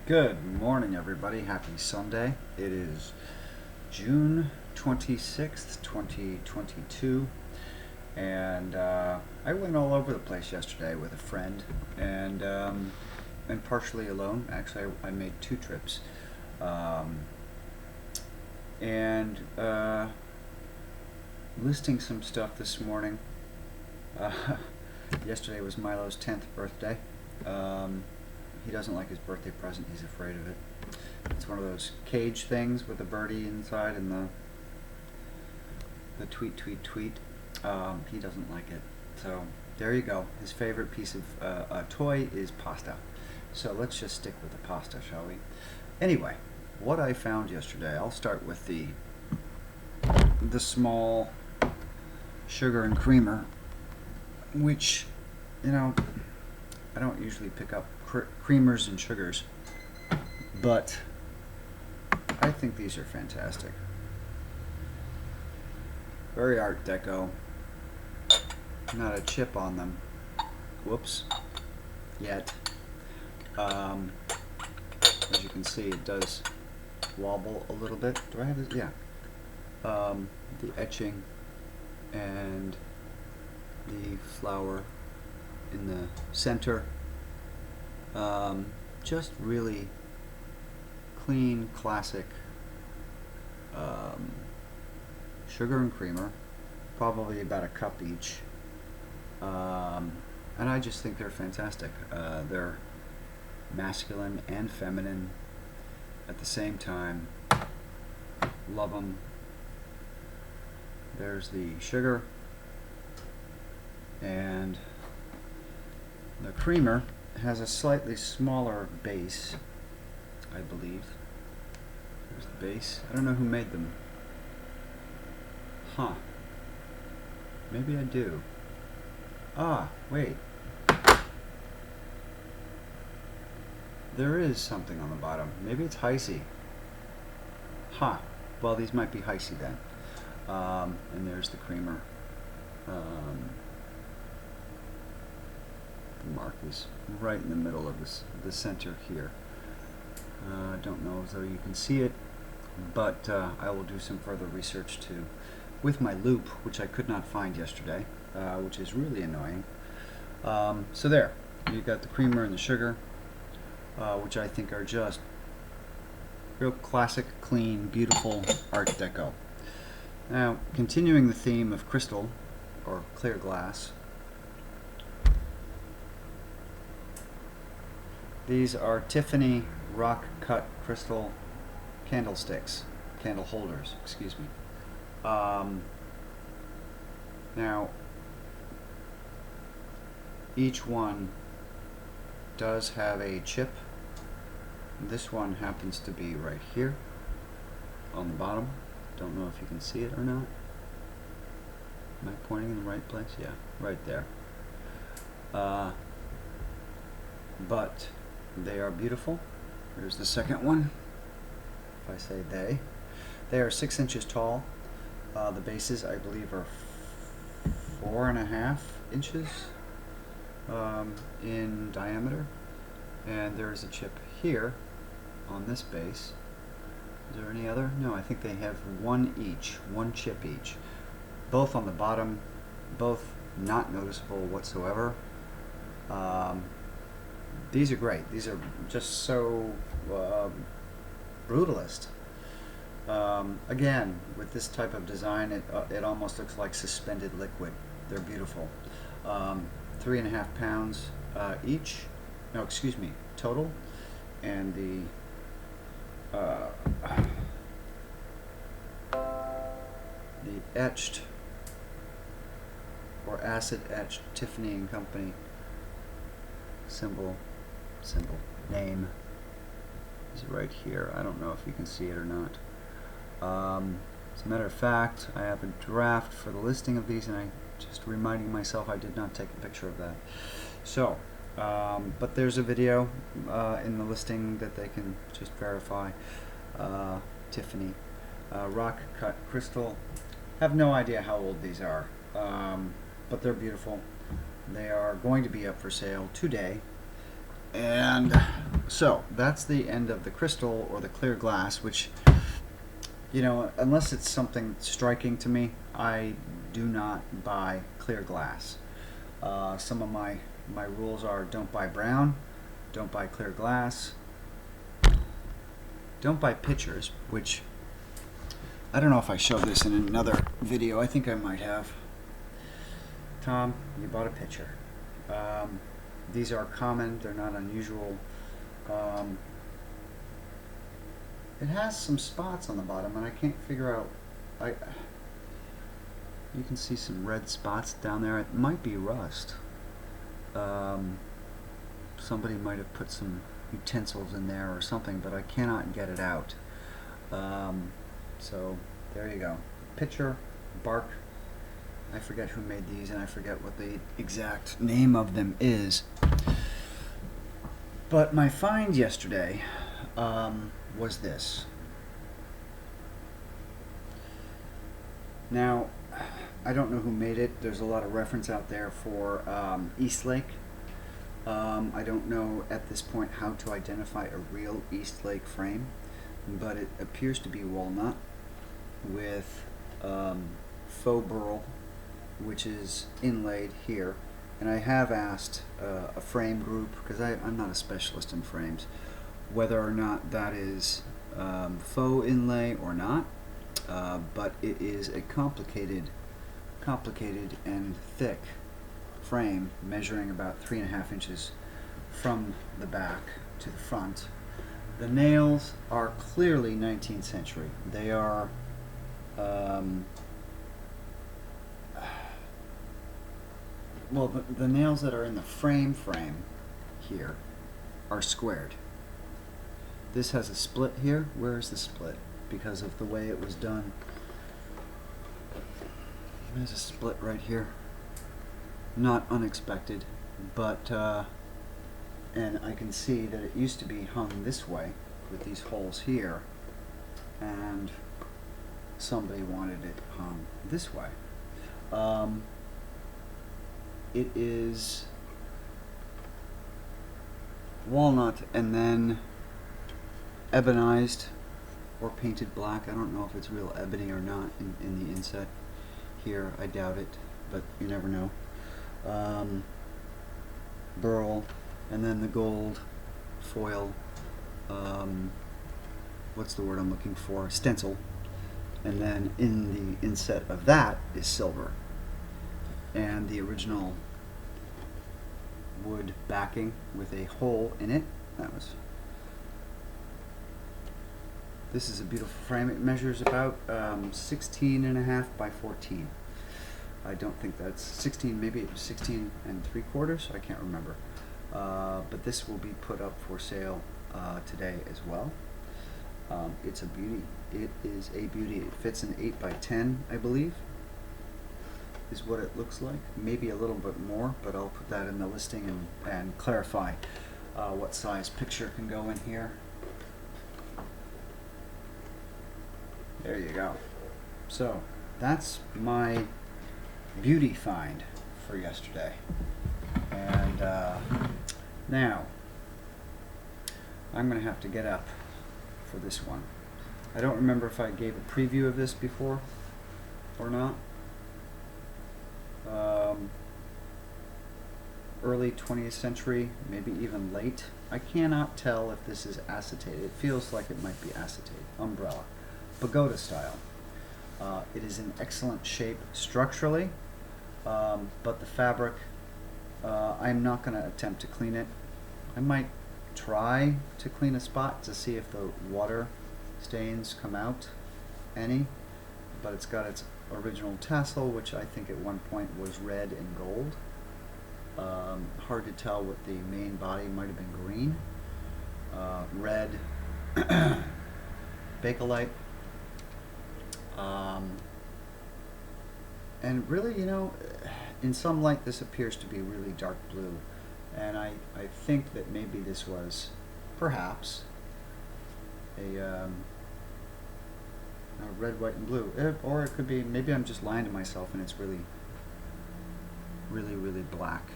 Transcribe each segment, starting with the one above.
Good morning, everybody. Happy Sunday. It is June 26th, 2022, and I went all over the place yesterday with a friend and partially alone. Actually, I made two trips. Um, and Listing some stuff this morning. Uh, Yesterday was Milo's 10th birthday. He doesn't like his birthday present. He's afraid of it. It's one of those cage things with a birdie inside and the tweet, tweet, tweet. He doesn't like it. So there you go. His favorite piece of a toy is pasta. So let's just stick with the pasta, shall we? Anyway, what I found yesterday, I'll start with the small sugar and creamer, which, I don't usually pick up creamers and sugars, but I think these are fantastic. Very Art Deco. Not a chip on them. Whoops. Yet. As you can see, it does wobble a little bit. Do I have this? Yeah. The etching and the flower in the center. Just really clean, classic sugar and creamer, probably about a cup each. And I just think they're fantastic. They're masculine and feminine at the same time. Love them. There's the sugar, and the creamer has a slightly smaller base, I believe. There's the base. I don't know who made them. Huh. Maybe I do. Ah, wait. There is something on the bottom. Maybe it's Heisey. Huh. Well, these might be Heisey then. And there's the creamer. The mark is right in the middle of the center here. I don't know as though you can see it, but I will do some further research too with my loop, which I could not find yesterday, which is really annoying. So there, you've got the creamer and the sugar, which I think are just real classic, clean, beautiful Art Deco. Now, continuing the theme of crystal or clear glass, these are Tiffany rock cut crystal candlesticks, candle holders, excuse me. Now, each one does have a chip. This one happens to be right here on the bottom. Don't know if you can see it or not. Am I pointing in the right place? Yeah, right there. But they are beautiful. Here's the second one. If I say they are 6 inches tall. The bases, I believe, are 4.5 inches in diameter, and there is a chip here on this base. Is there any other? No, I think they have one chip each. Both on the bottom, both not noticeable whatsoever. These are great. These are just so brutalist. Again, with this type of design, it almost looks like suspended liquid. They're beautiful. 3.5 pounds each. No, excuse me, total. And the etched or acid etched Tiffany and Company symbol name is right here. I don't know if you can see it or not. As a matter of fact, I have a draft for the listing of these, and I just reminding myself I did not take a picture of that. So, but there's a video in the listing that they can just verify. Tiffany rock cut crystal. Have no idea how old these are, but they're beautiful. They are going to be up for sale today, and So that's the end of the crystal or the clear glass, which, you know, unless it's something striking to me, I do not buy clear glass. Some of my rules are: don't buy brown, don't buy clear glass, don't buy pitchers, which I don't know if I showed this in another video. I think I might have. Tom, you bought a pitcher. These are common, they're not unusual. It has some spots on the bottom, and I can't figure out. You can see some red spots down there. It might be rust. Somebody might have put some utensils in there or something, but I cannot get it out. So there you go. Pitcher, bark. I forget who made these, and I forget what the exact name of them is. But my find yesterday was this. Now, I don't know who made it. There's a lot of reference out there for Eastlake. I don't know at this point how to identify a real Eastlake frame, but it appears to be walnut with faux burl, which is inlaid here. And I have asked a frame group, because I'm not a specialist in frames, whether or not that is faux inlay or not, but it is a complicated and thick frame, measuring about 3.5 inches from the back to the front. The nails are clearly 19th century. They are well, the nails that are in the frame here are squared. This has a split here. Where is the split? Because of the way it was done. There's a split right here. Not unexpected, but and I can see that it used to be hung this way with these holes here, and somebody wanted it hung this way. It is walnut and then ebonized or painted black. I don't know if it's real ebony or not in the inset here. I doubt it, but you never know. Burl, and then the gold foil, what's the word I'm looking for? Stencil. And then in the inset of that is silver. And the original wood backing with a hole in it. This is a beautiful frame. It measures about 16.5 by 14. I don't think that's 16, maybe it was 16 3/4, I can't remember. But this will be put up for sale today as well. It's a beauty. It is a beauty. It fits an 8 by 10, I believe, is what it looks like. Maybe a little bit more, but I'll put that in the listing and clarify what size picture can go in here. There you go. So that's my beauty find for yesterday. And now I'm going to have to get up for this one. I don't remember if I gave a preview of this before or not. Early 20th century, maybe even late. I cannot tell if this is acetate. It feels like it might be acetate. Umbrella. Pagoda style. It is in excellent shape structurally, but the fabric, I'm not going to attempt to clean it. I might try to clean a spot to see if the water stains come out any, but it's got its original tassel, which I think at one point was red and gold. Hard to tell what the main body might have been green. Red bakelite. And really, you know, in some light this appears to be really dark blue, and I think that maybe this was perhaps a red, white, and blue, or it could be, maybe I'm just lying to myself and it's really black.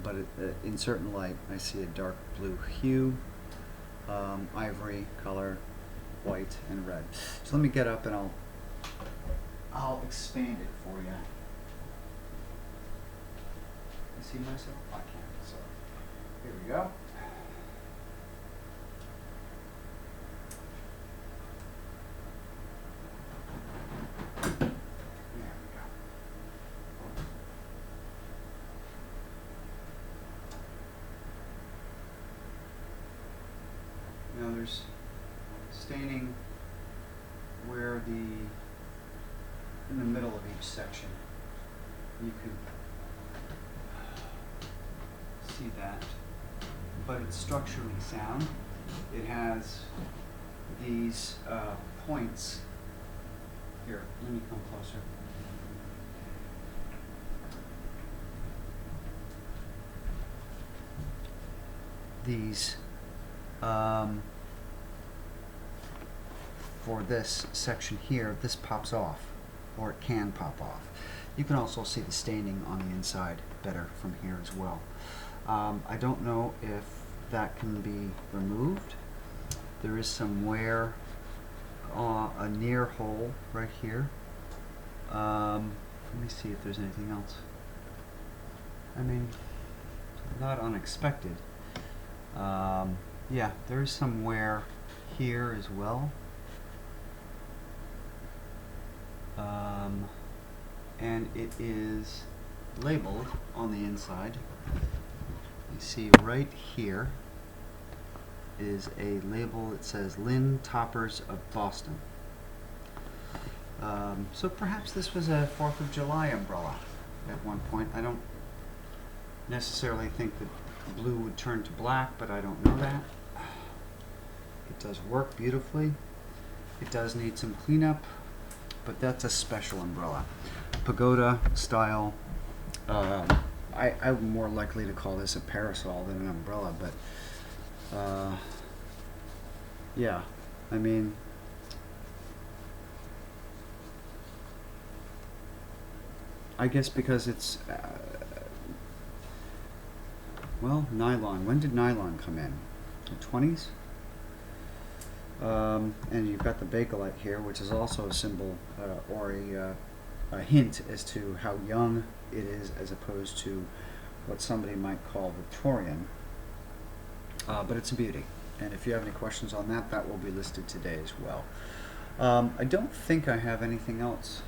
but in certain light I see a dark blue hue, ivory color, white, and red. So let me get up and I'll expand it for you. I see myself? I can't. So here we go. Now there's staining where in the middle of each section. You can see that, but it's structurally sound. It has these points. Here, let me come closer. These for this section here, this pops off, or it can pop off. You can also see the staining on the inside better from here as well. I don't know if that can be removed. There is some wear, a near hole right here. Let me see if there's anything else. I mean, not unexpected. Yeah, there is some wear here as well. And it is labeled on the inside. You see right here is a label that says Lynn Toppers of Boston. So perhaps this was a 4th of July umbrella at one point. I don't necessarily think that blue would turn to black, but I don't know that. It does work beautifully. It does need some cleanup, but that's a special umbrella. Pagoda style. I'm more likely to call this a parasol than an umbrella, but yeah, I mean, I guess because it's well, nylon. When did nylon come in? The 20s? And you've got the bakelite here, which is also a symbol or a hint as to how young it is as opposed to what somebody might call Victorian. But it's a beauty. And if you have any questions on that, that will be listed today as well. I don't think I have anything else.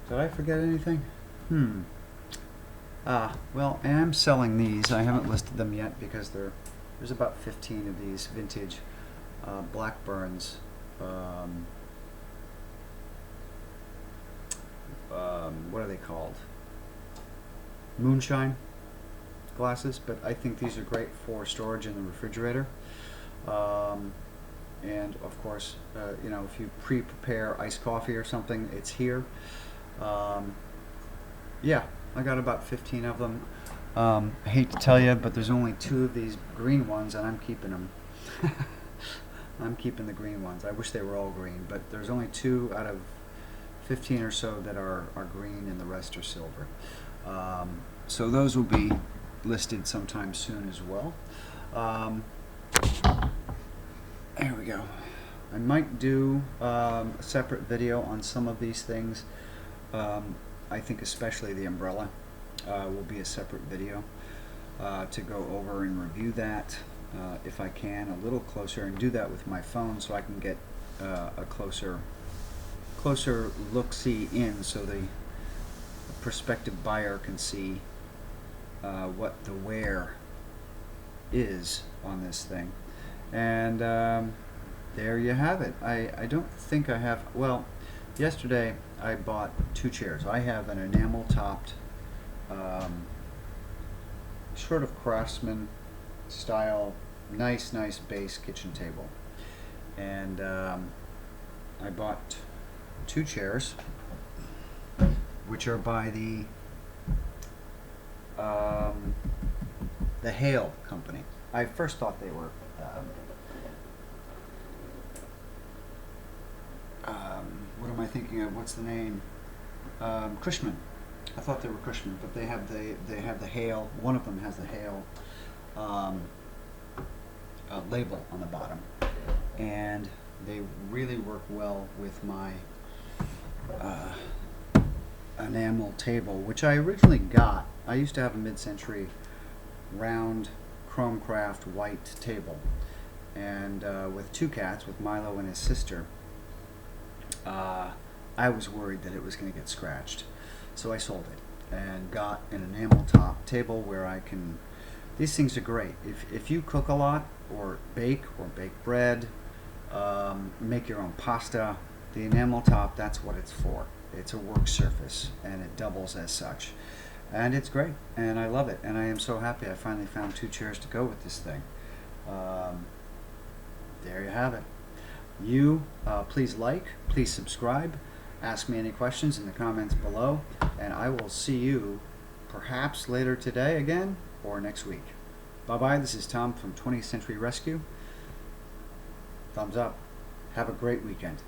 Did I forget anything? Well, I am selling these. I haven't listed them yet because there's about 15 of these vintage Blackburns. What are they called? Moonshine glasses, but I think these are great for storage in the refrigerator. And of course, you know, if you pre-prepare iced coffee or something, it's here. Yeah, I got about 15 of them. I hate to tell you, but there's only 2 of these green ones, and I'm keeping them. I'm keeping the green ones. I wish they were all green, but there's only 2 out of 15 or so that are green, and the rest are silver. So those will be listed sometime soon as well. There we go. I might do a separate video on some of these things. I think especially the umbrella will be a separate video to go over and review that if I can a little closer, and do that with my phone so I can get a closer look-see in, so the prospective buyer can see what the wear is on this thing. And there you have it. I don't think I have, well, yesterday I bought 2 chairs. I have an enamel topped sort of craftsman style nice base kitchen table, and I bought 2 chairs which are by the Hale company. I first thought they were what am I thinking of? What's the name? Cushman. I thought they were Cushman, but they have the Hale. One of them has the Hale um, label on the bottom, and they really work well with my uh, enamel table, which I originally got. I used to have a mid-century round Chromecraft white table, and with two cats, with Milo and his sister, I was worried that it was going to get scratched, so I sold it and got an enamel top table where I can. These things are great if you cook a lot or bake bread, make your own pasta. The enamel top, that's what it's for. It's a work surface, and it doubles as such. And it's great, and I love it, and I am so happy I finally found two chairs to go with this thing. There you have it. You, please like, please subscribe, ask me any questions in the comments below, and I will see you perhaps later today again, or next week. Bye-bye, this is Tom from 20th Century Rescue. Thumbs up. Have a great weekend.